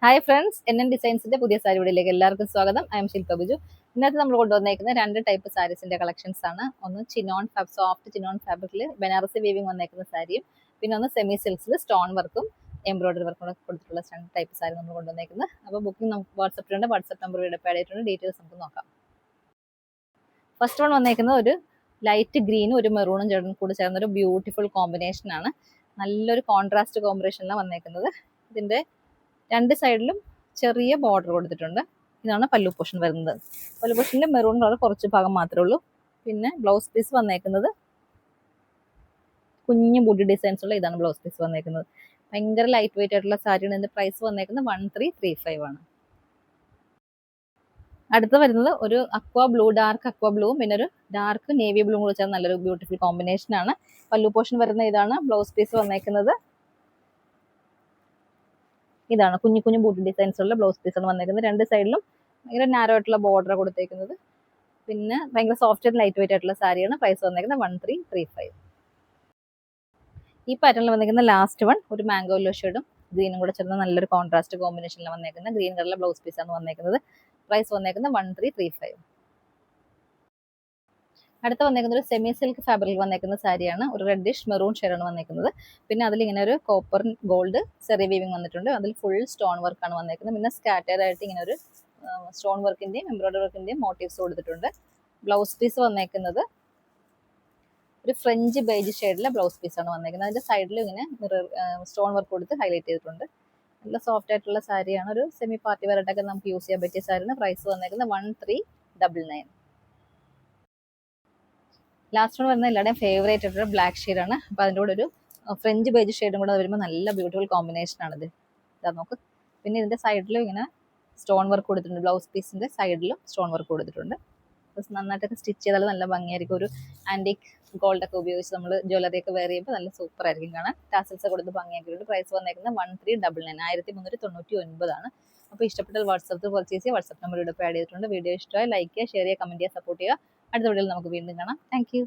Hi friends, NN ഡിസൈൻസിന്റെ പുതിയ സാരി വീഡിയോയിലേക്ക് എല്ലാവർക്കും സ്വാഗതം. ഐ എം ശില്പ ബിജു. ഇന്നത്തെ നമ്മൾ കൊണ്ടുവന്നേക്കുന്ന രണ്ട് ടൈപ്പ് സാരീസിന്റെ കളക്ഷൻസ് ആണ്. ഒന്ന് ചിനോൺ സോഫ്റ്റ് ചിനോൺ ഫാബ്രിക്കിൽ ബനാറസി വീവിംഗ് വന്നേക്കുന്ന സാരിയും, പിന്നെ ഒന്ന് സെമി സിൽക്സിൽ സ്റ്റോൺ വർക്കും എംബ്രോയിഡറി വർക്കും കൂടെ കൊടുത്തിട്ടുള്ള രണ്ട് ടൈപ്പ് സാരി നമ്മൾ കൊണ്ടുവന്നേക്കുന്നത്. അപ്പോൾ ബുക്കിംഗ് നമുക്ക് വാട്സപ്പിലുണ്ട്. വാട്സപ്പ് നമ്പർ ഇവിടെ ആഡ് ചെയ്തിട്ടുണ്ട്. ഡീറ്റെയിൽസ് നമുക്ക് നോക്കാം. ഫസ്റ്റ് വൺ വന്നേക്കുന്നത് ഒരു ലൈറ്റ് ഗ്രീനും ഒരു മെറൂണും കൂടി ചേർന്ന ഒരു ബ്യൂട്ടിഫുൾ കോമ്പിനേഷൻ ആണ്. നല്ലൊരു കോൺട്രാസ്റ്റ് കോമ്പിനേഷനിലാണ് വന്നേക്കുന്നത്. ഇതിന്റെ രണ്ട് സൈഡിലും ചെറിയ ബോർഡർ കൊടുത്തിട്ടുണ്ട്. ഇതാണ് പല്ലു പോർഷൻ വരുന്നത്. പല്ലു പോർഷനിൽ മെറൂൺ കളർ കുറച്ച് ഭാഗം മാത്രമേ ഉള്ളൂ. പിന്നെ ബ്ലൗസ് പീസ് വന്നേക്കുന്നത് കുഞ്ഞു ബുഡി ഡിസൈൻസ് ഉള്ള ഇതാണ് ബ്ലൗസ് പീസ് വന്നേക്കുന്നത്. ഭയങ്കര ലൈറ്റ് വെയിറ്റ് ആയിട്ടുള്ള സാരിയാണ്. ഇതിന്റെ പ്രൈസ് വന്നേക്കുന്നത് 1335 ആണ്. അടുത്ത് വരുന്നത് ഒരു അക്വാ ബ്ലൂ, ഡാർക്ക് അക്വാ ബ്ലൂവും പിന്നെ ഒരു ഡാർക്ക് നേവി ബ്ലൂ കൂടെ ചേർന്ന് നല്ലൊരു ബ്യൂട്ടിഫുൾ കോമ്പിനേഷൻ ആണ്. പല്ലു പോർഷൻ വരുന്ന ഇതാണ്. ബ്ലൗസ് പീസ് വന്നേക്കുന്നത് ഇതാണ്. കുഞ്ഞു കുഞ്ഞു ബൂട്ടി ഡിസൈൻസ് ഉള്ള ബ്ലൗസ് പീസാണ് വന്നേക്കുന്നത്. രണ്ട് സൈഡിലും ഭയങ്കര നാരോ ആയിട്ടുള്ള ബോർഡർ കൊടുത്തേക്കുന്നത്. പിന്നെ ഭയങ്കര സോഫ്റ്റ് ആൻഡ് ലൈറ്റ് വെയിറ്റ് ആയിട്ടുള്ള സാരിയാണ്. പ്രൈസ് വന്നേക്കുന്നത് 1335. ഈ പാറ്റേണിൽ വന്നേക്കുന്ന ലാസ്റ്റ് വൺ ഒരു മാംഗോ യെല്ലോ ഷെയ്ഡും ഗ്രീനും കൂടെ ചേർന്ന നല്ലൊരു കോൺട്രാസ്റ്റ് കോമ്പിനേഷനിൽ വന്നേക്കുന്നത്. ഗ്രീൻ കളറിലെ ബ്ലൗസ് പീസാണ് വന്നേക്കുന്നത്. പ്രൈസ് വന്നേക്കുന്നത് 1335. അടുത്ത വന്നേക്കുന്നത് ഒരു സെമി സിൽക്ക് ഫാബ്രിക്കിൽ വന്നേക്കുന്ന സാരിയാണ്. ഒരു റെഡിഷ് മെറൂൺ ഷെയ്ഡാണ് വന്നേക്കുന്നത്. പിന്നെ അതിൽ ഇങ്ങനെ ഒരു കോപ്പർ ഗോൾഡ് സെറി വീവിംഗ് വന്നിട്ടുണ്ട്. അതിൽ ഫുൾ സ്റ്റോൺ വർക്കാണ് വന്നേക്കുന്നത്. പിന്നെ സ്കാറ്റേഡ് ആയിട്ട് ഇങ്ങനെ ഒരു സ്റ്റോൺ വർക്കിന്റെയും എംബ്രോയിഡറി വർക്കിന്റെയും മോട്ടീവ്സ് കൊടുത്തിട്ടുണ്ട്. ബ്ലൗസ് പീസ് വന്നേക്കുന്നത് ഒരു ഫ്രഞ്ച് ബേജ് ഷെയ്ഡിലെ ബ്ലൗസ് പീസാണ് വന്നേക്കുന്നത്. അതിന്റെ സൈഡിൽ ഇങ്ങനെ സ്റ്റോൺ വർക്ക് കൊടുത്ത് ഹൈലൈറ്റ് ചെയ്തിട്ടുണ്ട്. നല്ല സോഫ്റ്റ് ആയിട്ടുള്ള സാരിയാണ്. ഒരു സെമി പാർട്ടി വെയറായിട്ടൊക്കെ നമുക്ക് യൂസ് ചെയ്യാൻ പറ്റിയ സാരിയാണ്. പ്രൈസ് വന്നേക്കുന്നത് 1399. ലാസ്റ്റ് വൺ വരുന്ന എല്ലാവരുടെയും ഫേവറേറ്റ് ആയിട്ടുള്ള ബ്ലാക്ക് ഷെയ്ഡാണ്. അപ്പോൾ അതിൻ്റെ കൂടെ ഒരു ഫ്രഞ്ച് ബേജ് ഷെയ്ഡും കൂടെ വരുമ്പോൾ നല്ല ബ്യൂട്ടിഫുൾ കോമ്പിനേഷൻ ആണിത്. ഇതാ നോക്ക്. പിന്നെ ഇതിന്റെ സൈഡിലും ഇങ്ങനെ സ്റ്റോൺ വർക്ക് കൊടുത്തിട്ടുണ്ട്. ബ്ലൗസ് പീസിന്റെ സൈഡിലും സ്റ്റോൺ വർക്ക് കൊടുത്തിട്ടുണ്ട്. നന്നായിട്ടൊക്കെ സ്റ്റിച്ച് ചെയ്താൽ നല്ല ഭംഗിയായിരിക്കും. ഒരു ആന്റിക് ഗോൾഡ് ഒക്കെ ഉപയോഗിച്ച് നമ്മൾ ജ്വല്ലറി ഒക്കെ വെയർ ചെയ്യുമ്പോൾ നല്ല സൂപ്പർ ആയിരിക്കും കാണാൻ. ടാസൽസ് കൊടുത്ത് ഭംഗിയാക്കിയിട്ടുണ്ട്. പ്രൈസ് വന്നേക്കുന്നത് 1399, 1399 ആണ്. അപ്പോൾ ഇഷ്ടപ്പെട്ടാൽ വാട്സപ്പിൽ പർച്ചേസ് ചെയ്യുക. വാട്സപ്പ് നമ്പർ ഇവിടെ ആഡ് ചെയ്തിട്ടുണ്ട്. വീഡിയോ ഇഷ്ടമായി ലൈക്ക് ചെയ്യുക, ഷെയർ ചെയ്യുക, കമന്റ് ചെയ്യുക, സപ്പോർട്ട് ചെയ്യുക. അടുത്ത വീഡിയോയിൽ നമുക്ക് വീണ്ടും കാണാം. Thank you.